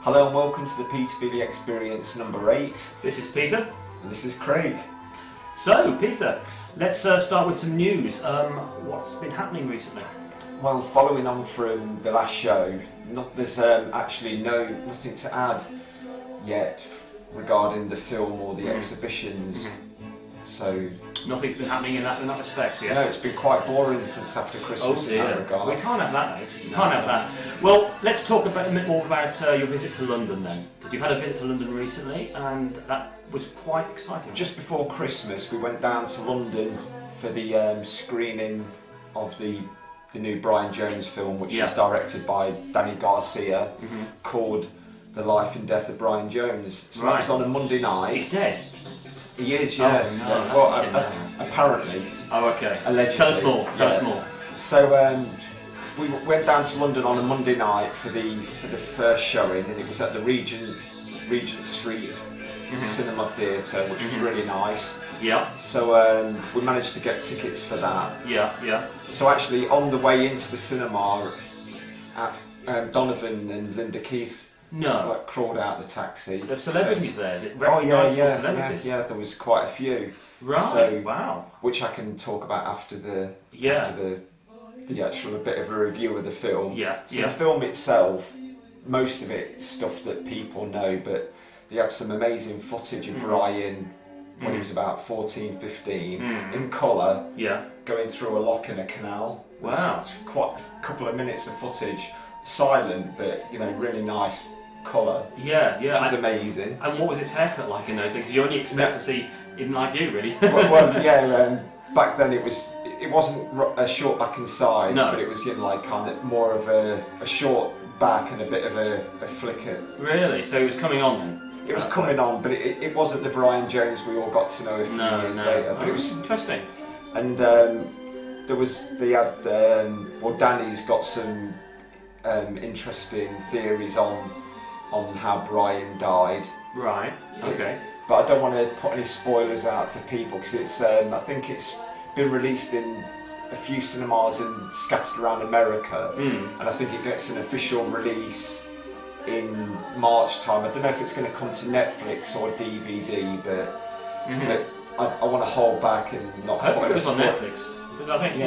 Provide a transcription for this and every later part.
Hello and welcome to the Peter Experience number 8. This is Peter. And this is Craig. So, Peter, let's start with some news. What's been happening recently? Well, following on from the last show, there's actually nothing to add yet regarding the film or the exhibitions. So nothing's been happening in that respect, yeah? No, it's been quite boring since after Christmas in that regard. We can't have that, though. Can't have that. Well, let's talk a bit more about your visit to London then, because you've had a visit to London recently, and that was quite exciting. Just before Christmas, we went down to London for the screening of the new Brian Jones film, which is directed by Danny Garcia, called The Life and Death of Brian Jones. So that was on a Monday night. He's dead? He is, yeah. Oh, no. Apparently. Oh, okay. Allegedly. Tell us more. Tell us more. So we went down to London on a Monday night for the first showing, and it was at the Regent Street Cinema Theatre, which was really nice. Yeah. So we managed to get tickets for that. Yeah. So actually, on the way into the cinema, Donovan and Linda Keith crawled out the taxi. There's celebrities there. Celebrities. Yeah, there was quite a few. Right. So, wow. Which I can talk about after the actual bit of a review of the film. Yeah. So the film itself, most of it is stuff that people know, but they had some amazing footage of Brian when he was about 14, 15 in colour. Yeah. Going through a lock in a canal. Wow. It's quite a couple of minutes of footage, silent, but really nice colour. Yeah. Which is amazing. And what was his haircut like in those things? You only expect to see him like you, really. Back then it wasn't a short back and sides, but it was kind of more of a short back and a bit of a flicker. Really? So it was coming on then? It was coming on, but it wasn't the Brian Jones we all got to know a few years later. But it was interesting. And Danny's got some interesting theories on how Brian died. Right. Okay. But I don't want to put any spoilers out for people because it's I think it's been released in a few cinemas and scattered around America, and I think it gets an official release in March time. I don't know if it's going to come to Netflix or DVD, but I want to hold back and not. I hope it was on Netflix. I think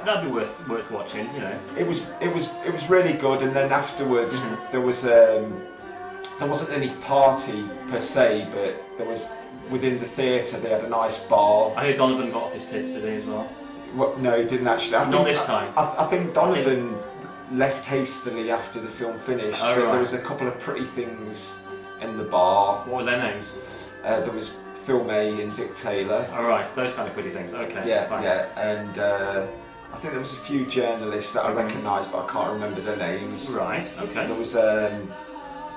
that'd be worth watching. It was really good, and then afterwards there wasn't any party per se, but there was within the theatre they had a nice bar. I heard Donovan got off his tits today as well. Well, no, he didn't actually. Not this time. I think Donovan left hastily after the film finished. Oh, but there was a couple of pretty things in the bar. What were their names? There was Phil May and Dick Taylor. All right, those kind of pretty things. Okay. Yeah, and I think there was a few journalists that I recognised, but I can't remember their names. Right. Okay. There was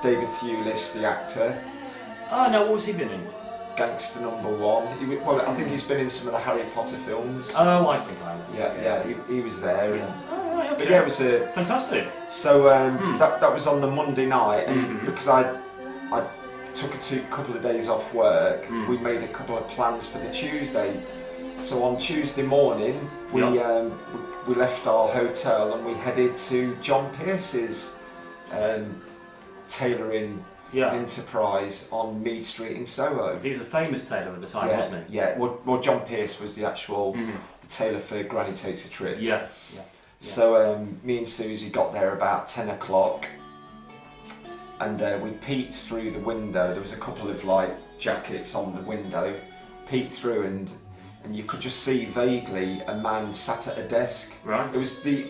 David Thewlis, the actor. Oh no, what was he been in? Gangster #1. I think he's been in some of the Harry Potter films. Oh, I think I know. He was there. Yeah. Oh, right, okay. But it was fantastic. So that was on the Monday night, and because I took a couple of days off work, we made a couple of plans for the Tuesday. So on Tuesday morning, we left our hotel and we headed to John Pearse's tailoring enterprise on Mead Street in Soho. He was a famous tailor at the time, wasn't he? Yeah. Well, John Pearse was the actual the tailor for Granny Takes a Trip. Yeah. So me and Susie got there about 10 o'clock, and we peeked through the window. There was a couple of jackets on the window. Peeked through and you could just see vaguely a man sat at a desk. Right. It was the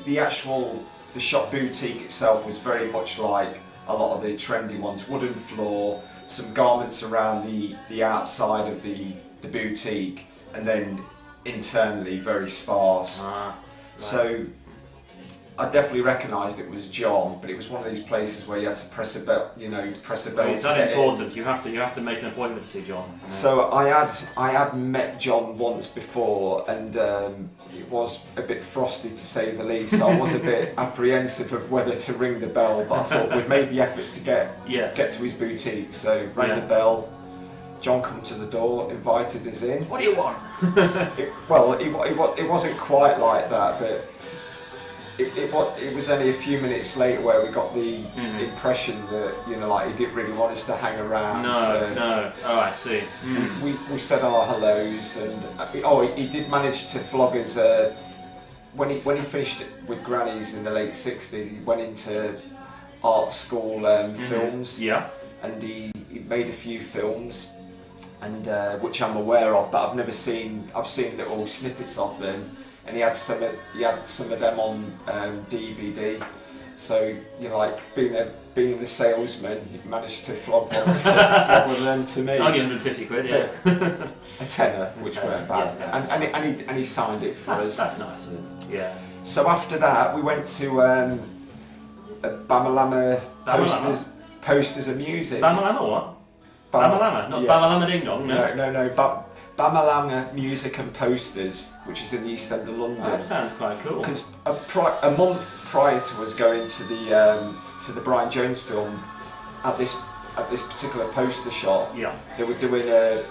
shop boutique itself was very much like a lot of the trendy ones, wooden floor, some garments around the outside of the boutique, and then internally very sparse. Right. So I definitely recognised it was John, but it was one of these places where you had to press a bell. It's that important. You have to make an appointment to see John. So I had met John once before, and it was a bit frosty to say the least. So I was a bit apprehensive of whether to ring the bell, but I thought we'd made the effort to get to his boutique. So rang the bell. John come to the door, invited us in. What do you want? It wasn't quite like that, but it was only a few minutes later where we got the impression that, you know, like he didn't really want us to hang around. No. Oh, I see. We said our hellos, and he did manage to flog us. When he finished with Granny's in the late 60s, he went into art school films. Yeah. And he made a few films, and which I'm aware of, but I've never seen. I've seen little snippets of them, and he had some of them on DVD. So, you know, like being the salesman, he managed to flog one of them to me. Only 150 quid, yeah. A tenner, which weren't bad. Yeah, and he signed it for us. That's nice, yeah. So after that, we went to Bamalama Posters and Music. Bamalama what? Bamalama, not Bamalama Ding Dong, no? No. Bamalama Music and Posters, which is in the East End of London. That sounds quite cool. Because a month prior to us going to the Brian Jones film, at this particular poster shop, they were doing a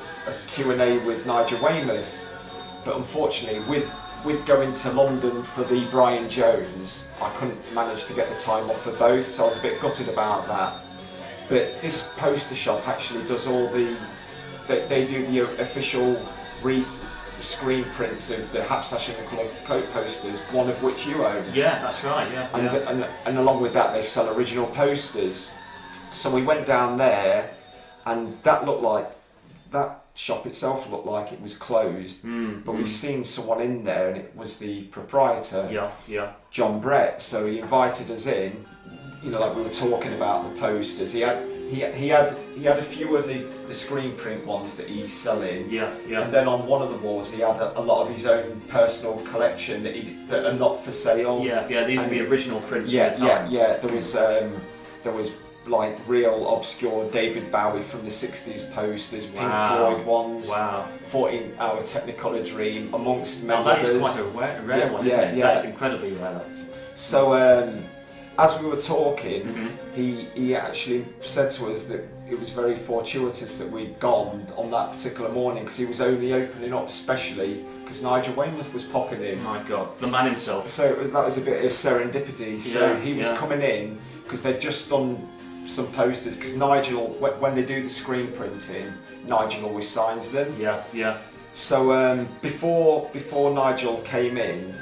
Q&A with Nigel Weymouth. But unfortunately, with going to London for the Brian Jones, I couldn't manage to get the time off for both, so I was a bit gutted about that. But this poster shop actually does all they do the official screen prints of the Hapsash and the Colour Coat posters, one of which you own. Yeah, that's right, yeah. And along with that, they sell original posters. So we went down there, and that shop itself looked like it was closed, but we've seen someone in there, and it was the proprietor, John Brett. So he invited us in. You know, like we were talking about the posters. He had a few of the screen print ones that he's selling. And then on one of the walls, he had a lot of his own personal collection that are not for sale. These are the original prints. There was like real obscure David Bowie from the 60s posters, Pink Floyd ones, 14-Hour Technicolor Dream, amongst many others. That is quite a rare one, isn't it? That's incredibly rare. So as we were talking, he actually said to us that it was very fortuitous that we'd gone on that particular morning, because he was only opening up specially because Nigel Weymouth was popping in. My God, the man himself. So that was a bit of serendipity. So he was coming in because they'd just done some posters, because Nigel, when they do the screen printing, Nigel always signs them. So before Nigel came in,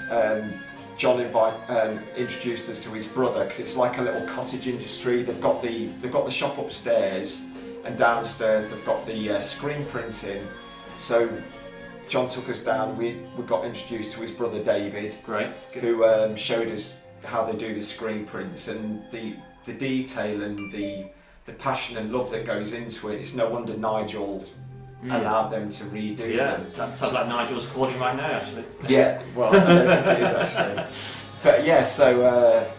John introduced us to his brother, because it's like a little cottage industry. They've got the shop upstairs, and downstairs they've got the screen printing. So John took us down. We got introduced to his brother David, who showed us how they do the screen prints, and the detail and the passion and love that goes into it. It's no wonder Nigel allowed them to redo them. That sounds like Nigel's recording right now, actually. Yeah, well, I don't think it is actually. But yeah, so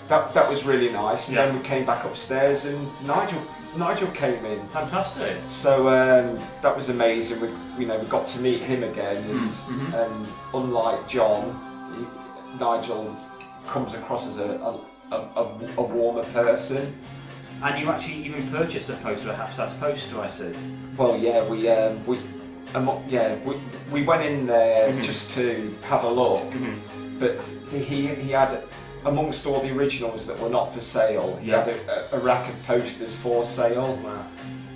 that was really nice. And then we came back upstairs, and Nigel came in. Fantastic. So that was amazing. We got to meet him again, and unlike John, Nigel comes across as a warmer person. And you actually even purchased a poster, a Hapsats poster, I see. Well, yeah, we went in there just to have a look, but he had, amongst all the originals that were not for sale, he had a rack of posters for sale. Wow.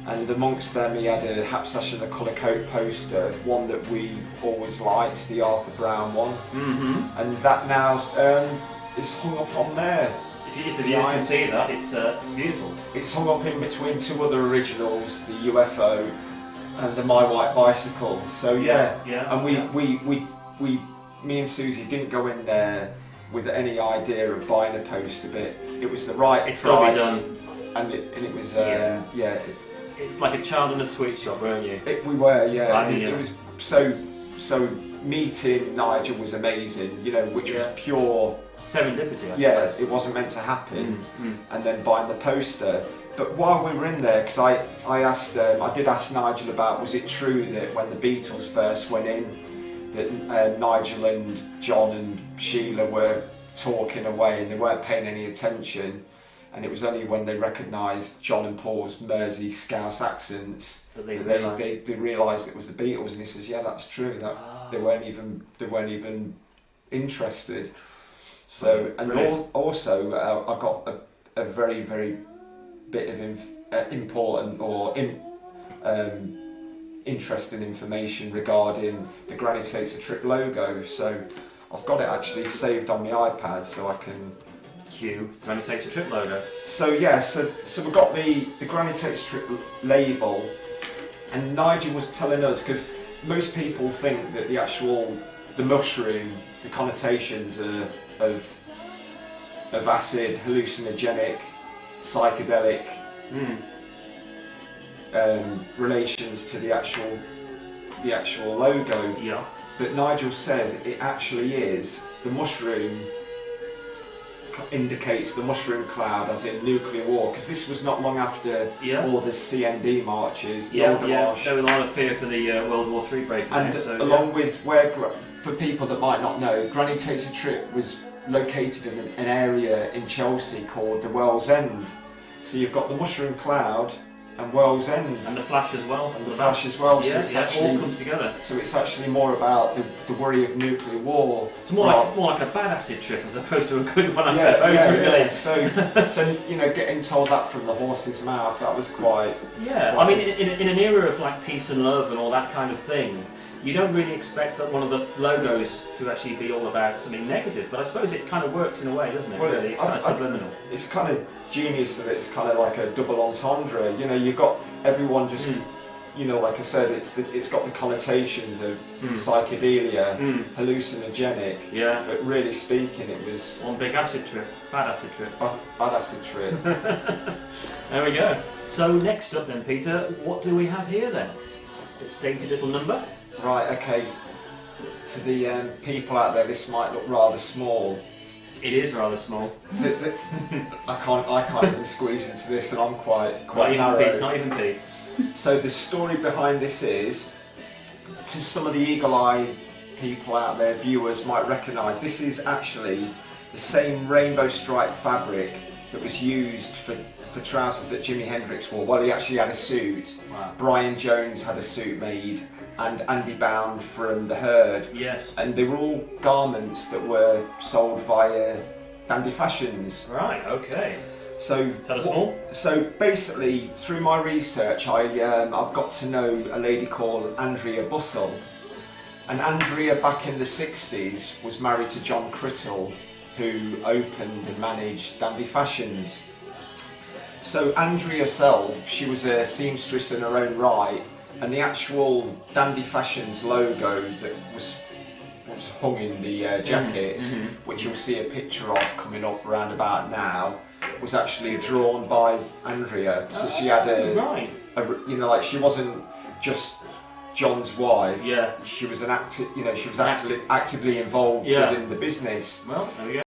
And amongst them he had a Hapsash and the Colour Coat poster, one that we've always liked, the Arthur Brown one, and that now is hung up on there. If the viewers can see that, it's beautiful. It's hung up in between two other originals, the UFO and the My White Bicycle. So and me and Susie didn't go in there with any idea of buying a poster, but it was the right price. Got to be done. And it was it's like a child in a sweet shop, weren't you? We were, it was so meeting Nigel was amazing, which was pure serendipity, I suppose. It wasn't meant to happen. And then buying the poster. But while we were in there, because I did ask Nigel about, was it true that when the Beatles first went in, that Nigel and John and Sheila were talking away and they weren't paying any attention, and it was only when they recognised John and Paul's Mersey Scouse accents that they realised it was the Beatles. And he says, yeah, that's true, that they weren't even interested. So, and Brilliant. also I got a very, very bit of important or interesting information regarding the Granny Takes a Trip logo. So I've got it actually saved on my iPad so I can... Q, Granny Takes a Trip logo. So yeah, so we've got the Granny Takes a Trip label, and Nigel was telling us, because most people think that the mushroom, the connotations of acid, hallucinogenic, psychedelic relations to the actual logo. Yeah. But Nigel says it actually is the mushroom indicates the mushroom cloud, as in nuclear war, because this was not long after all the CND marches, there was a lot of fear for the World War III breaking out. And along with for people that might not know, Granny Takes a Trip was located in an area in Chelsea called the Well's End. So you've got the mushroom cloud and Well's End. And the Flash as well. And the Flash as well. Yeah, so it's it all comes together. So it's actually more about the worry of nuclear war. It's more like a bad acid trip as opposed to a good one, I suppose, really. So getting told that from the horse's mouth, that was quite... Yeah, I mean, in an era of like peace and love and all that kind of thing, you don't really expect that one of the logos to actually be all about something negative, but I suppose it kind of works in a way, doesn't it? Well, really, it's kind of subliminal. It's kind of genius that it's kind of like a double entendre. You've got everyone just, like I said, it's got the connotations of psychedelia, hallucinogenic. Yeah. But really speaking, it was one big acid trip, bad acid trip. Bad acid trip. There we go. So next up then, Peter, what do we have here then? This dainty little number. Right, okay. To the people out there, this might look rather small. It is rather small. I can't even squeeze into this, and I'm quite narrow. Not even Pete. So the story behind this is, to some of the eagle-eyed people out there, viewers might recognise, this is actually the same rainbow striped fabric that was used for trousers that Jimi Hendrix wore. Well, he actually had a suit. Wow. Brian Jones had a suit made, and Andy Bound from The Herd. Yes. And they were all garments that were sold via Dandy Fashions. Right, okay. So Tell us more. So basically, through my research, I've got to know a lady called Andrea Bussell. And Andrea, back in the 60s, was married to John Crittall, who opened and managed Dandy Fashions. So Andrea herself, she was a seamstress in her own right, and the actual Dandy Fashions logo that was hung in the jackets, which you'll see a picture of coming up round about now, was actually drawn by Andrea. So she had she wasn't just John's wife. Yeah. She was actively involved within the business. Well, there we go.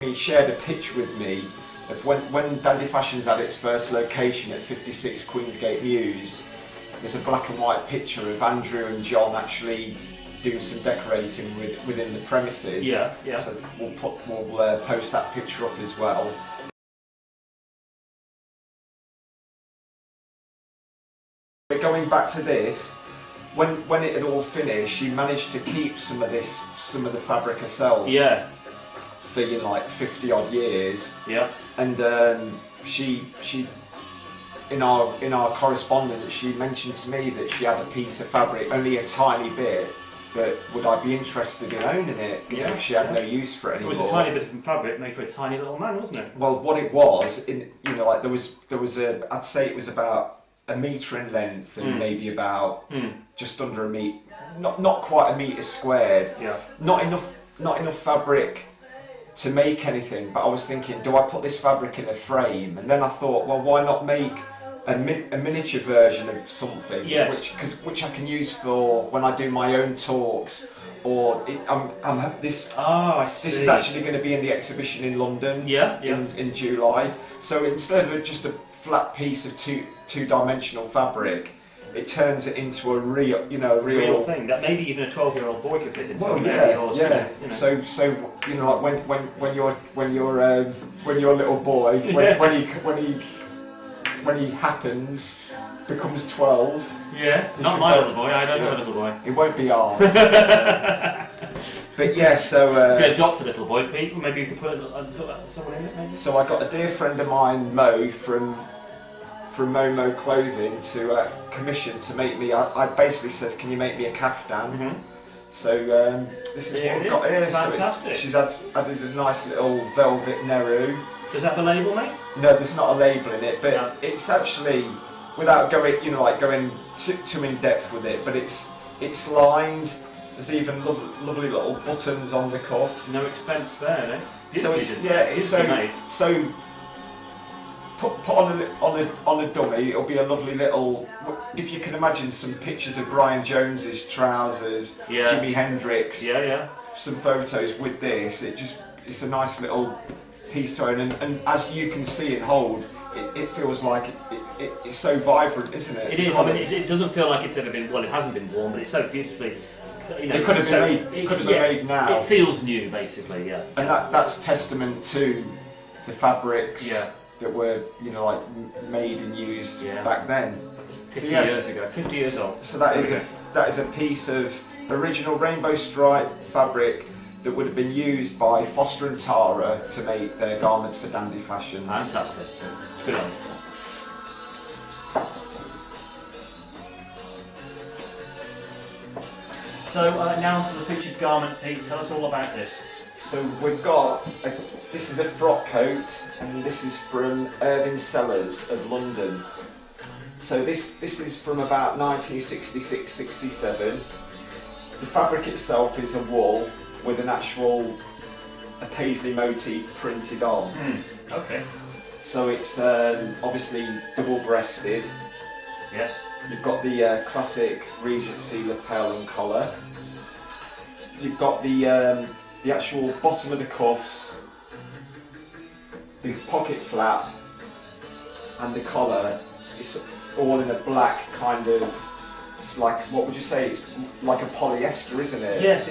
He shared a picture with me of when Dandy Fashions had its first location at 56 Queensgate Mews. There's a black and white picture of Andrew and John actually doing some decorating within the premises. Yeah, yeah. So we'll post that picture up as well. Going back to this, when it had all finished, she managed to keep some of the fabric herself. Yeah. For like 50 odd years. Yeah. And she in our correspondence, she mentioned to me that she had a piece of fabric, only a tiny bit, but would I be interested in owning it? Because she had no use for it anymore. It was a tiny bit of fabric made for a tiny little man, wasn't it? Well, what it was, there was I'd say it was about a metre in length and maybe about just under a metre, not quite a metre squared. Yeah. Not enough fabric to make anything, but I was thinking, do I put this fabric in a frame? And then I thought, well, why not make a miniature version of something, which I can use for when I do my own talks, or this is actually going to be in the exhibition in London in July. So instead of just a flat piece of two-dimensional fabric, it turns it into a real thing that maybe even a 12-year-old boy could fit into. Well, yeah. So like when you're a little boy, when he happens becomes 12. Yes. Not my little boy. I don't have a little boy. It won't be ours. But yeah, so you could adopt a little boy, Pete. Maybe you could put someone in it. Maybe. so I got a dear friend of mine, Mo, from Momo Clothing to commission to make me. I basically says, can you make me a caftan? Mm-hmm. So this is what I've got here. Fantastic. So she's added a nice little velvet Nehru. Does that have a label, mate? No, there's not a label in it, but No. it's actually, without going, going too in depth with it, but it's lined. There's even lovely little buttons on the cuff. No expense spared, eh? So so put on a dummy. It'll be a lovely little. If you can imagine some pictures of Brian Jones's trousers, Jimi Hendrix, some photos with this. It's a nice little piece to own, and as you can see and hold, it feels like it's so vibrant, isn't it? It is. I mean, it doesn't feel like it's ever been. Well, it hasn't been worn, but it's so beautifully. It could have been made now. It feels new, basically, yeah. And that's testament to the fabrics that were, made and used back then. 50 years ago. 50 years old. So that is a piece of original rainbow stripe fabric that would have been used by Foster and Tara to make their garments for dandy fashions. Fantastic. Good on. So now to the featured garment, Pete. Tell us all about this. So we've got, this is a frock coat, and this is from Irvine Sellars of London. So this is from about 1966-67. The fabric itself is a wool with an actual paisley motif printed on. Okay. So it's obviously double-breasted. Yes. You've got the classic Regency lapel and collar. You've got the actual bottom of the cuffs, the pocket flap, and the collar. It's all in a black kind of. It's like, what would you say? It's like a polyester, isn't it? Yes.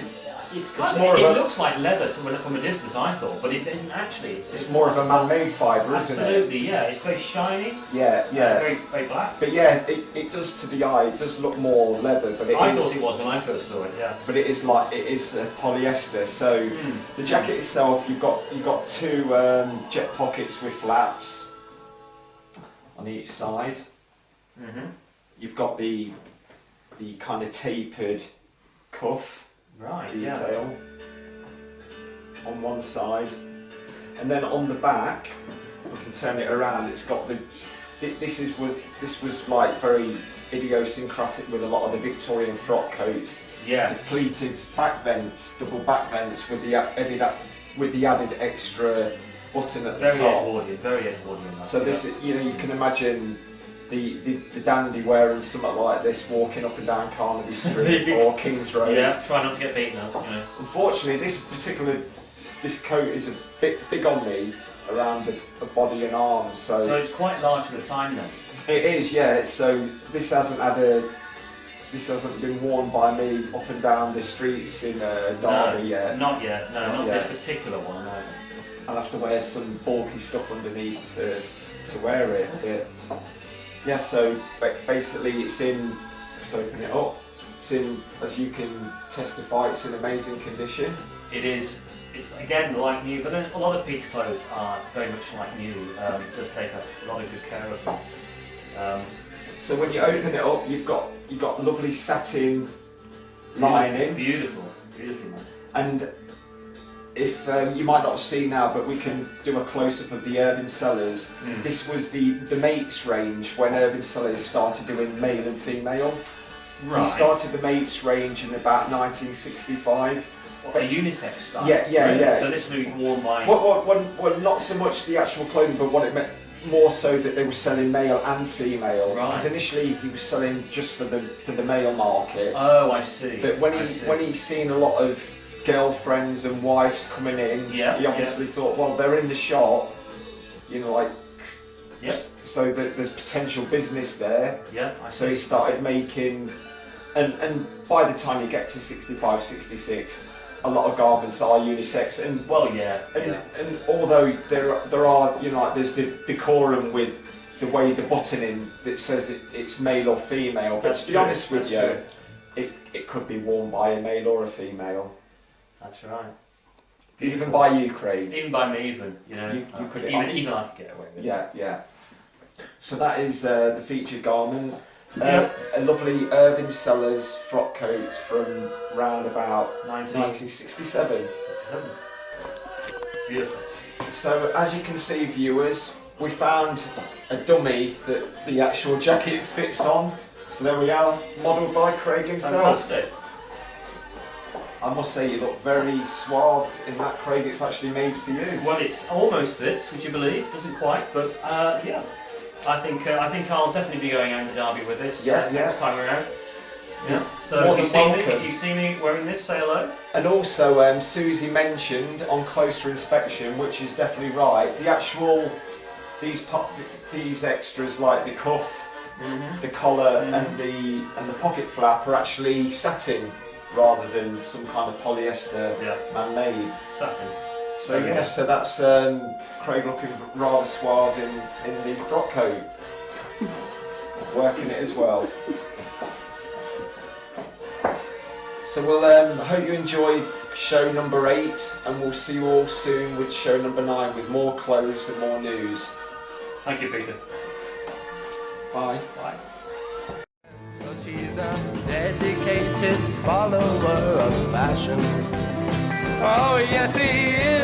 It looks like leather from a distance, I thought, but it isn't actually. It's more of a man-made fibre, isn't it? Absolutely, yeah. It's very shiny. Yeah. Very, very black. But yeah, it does to the eye. It does look more leather, but I thought it was when I first saw it. Yeah. But it is polyester. So the jacket itself, you've got two jet pockets with flaps on each side. Mm-hmm. You've got the kind of tapered cuff. Right, detail on one side, and then on the back, we can turn it around. It's got this was like very idiosyncratic with a lot of the Victorian frock coats. Yeah. The pleated back vents, double back vents with the added extra button at the top. Very Edwardian. So this, you can imagine. The dandy wearing something like this, walking up and down Carnaby Street or King's Road. Yeah, try not to get beaten up. Unfortunately, this coat is a bit big on me around the body and arms. So it's quite large for the time then. It is, yeah. So this hasn't been worn by me up and down the streets in Derby yet. Not yet. No, not yet. This particular one. No. I'll have to wear some bulky stuff underneath to wear it. Yeah. Yeah, so basically let's open it up. It's in, as you can testify, it's in amazing condition. It is. It's again like new, but a lot of Pete's clothes are very much like new. It does take a lot of good care of them. So when you open it up, you've got lovely satin lining. Beautiful, man. And if you might not see now, but we can do a close-up of the Irvine Sellars. This was the mates range when Irvine Sellars started doing male and female. Right. He started the mates range in about 1965. A unisex style. Yeah. So this will be worn by. Well, not so much the actual clothing, but what it meant more so that they were selling male and female. Right. Because initially he was selling just for the male market. Oh, I see. But when he's seen a lot of girlfriends and wives coming in, he obviously thought, well, they're in the shop, so that there's potential business there. Yeah. So he started making, and by the time you get to 65, 66, a lot of garments are unisex. And although there are, there's the decorum with the way the buttoning that says it's male or female. But That's to be true, honest with that's you, it could be worn by a male or a female. That's right. Even by you, Craig. Even by me, even, you know. You could even I could get away with it. Yeah, yeah. So that is the featured garment. Yeah. A lovely Irvine Sellars frock coat from round about 1967. 1967. Beautiful. So as you can see, viewers, we found a dummy that the actual jacket fits on. So there we are, modelled by Craig himself. Fantastic. I must say you look very suave in that, Craig. It's actually made for you. Well, it almost fits, would you believe? Doesn't quite, but yeah. I think I'll definitely be going out in the derby with this next time around. Yeah. So if you see me wearing this, say hello. And also, Susie mentioned on closer inspection, which is definitely right. The actual these extras like the cuff, the collar, and the pocket flap are actually satin rather than some kind of polyester man-made. Satin. So yeah, so that's Craig looking rather suave in the frock coat, working it as well. So we'll hope you enjoyed show number 8, and we'll see you all soon with show number 9 with more clothes and more news. Thank you, Peter. Bye. Bye. So she's a dedicated follower of fashion. Oh yes, he is.